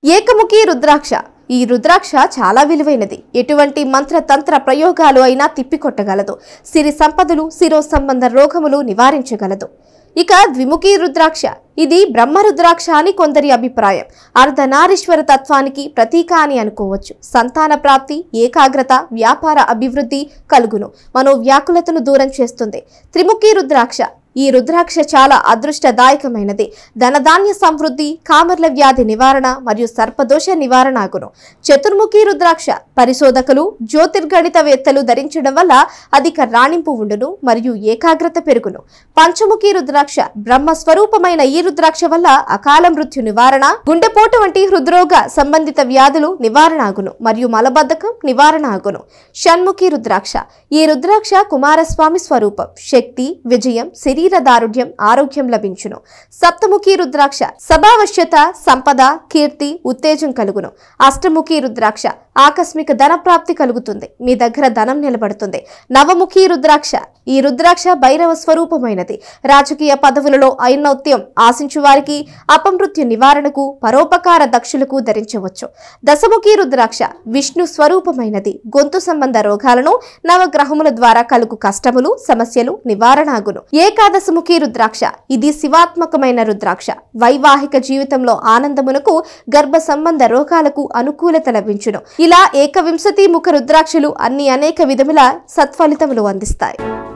ఏకముఖి రుద్రాక్ష. ఈ రుద్రాక్ష చాలా విలువైనది. ఎటువంటి మంత్రతంత్ర ప్రయోగాలు అయినా తిప్పికొట్టగలదు. సిరి సంపదలు, శిరో సంబంధ రోగములు నివారించగలదు. ఇక ద్విముఖి రుద్రాక్ష. ఇది బ్రహ్మ రుద్రాక్ష అని కొందరి అభిప్రాయం. అర్ధనారీశ్వర తత్వానికి ప్రతీక అని అనుకోవచ్చు. సంతాన ప్రాప్తి, ఏకాగ్రత, వ్యాపార అభివృద్ధి కలుగును. మనోవ్యాకులతను దూరం చేస్తుంది. త్రిముఖి రుద్రాక్ష. ఈ రుద్రాక్ష చాలా అదృష్టదాయకమైనది. ధనధాన్య సమృద్ధి, కామర్ల వ్యాధి నివారణ మరియు సర్పదోష నివారణ అగును. చతుర్ముఖి రుద్రాక్ష. పరిశోధకులు, జ్యోతిర్గణితవేత్తలు ధరించడం వల్ల అధిక రాణింపు ఉండును మరియు ఏకాగ్రత పెరుగును. పంచముఖి రుద్రాక్ష. బ్రహ్మస్వరూపమైన ఈ రుద్రాక్ష వల్ల అకాల మృత్యు నివారణ, గుండెపోటు వంటి హృద్రోగ సంబంధిత వ్యాధులు నివారణ అగును మరియు మలబద్ధకం నివారణ అగును. షణ్ముఖి రుద్రాక్ష. ఈ రుద్రాక్ష కుమారస్వామి స్వరూపం. శక్తి, విజయం, శరీర దారుఢ్యం, ఆరోగ్యం లభించును. సప్తముఖి రుద్రాక్ష. సభావశ్యత, సంపద, కీర్తి, ఉత్తేజం కలుగును. అష్టముఖి రుద్రాక్ష. ఆకస్మిక ధన ప్రాప్తి కలుగుతుంది. మీ దగ్గర ధనం నిలబడుతుంది. నవముఖి రుద్రాక్ష. ఈ రుద్రాక్ష భైరవ స్వరూపమైనది. రాజకీయ పదవులలో ఔన్నత్యం ఆశించు వారికి అపమృత్యు నివారణకు, పరోపకార దక్షులకు ధరించవచ్చు. దశముఖి రుద్రాక్ష. విష్ణు స్వరూపమైనది. గొంతు సంబంధ రోగాలను, నవగ్రహముల ద్వారా కలుగు కష్టములు, సమస్యలు నివారణ అగును. ఏకాదశముఖి రుద్రాక్ష. ఇది శివాత్మకమైన రుద్రాక్ష. వైవాహిక జీవితంలో ఆనందమునకు, గర్భ సంబంధ రోగాలకు అనుకూలత లభించును. ఇలా ఏకవింశతి ముఖ రుద్రాక్షలు అన్ని అనేక విధముల సత్ఫలితములు అందిస్తాయి.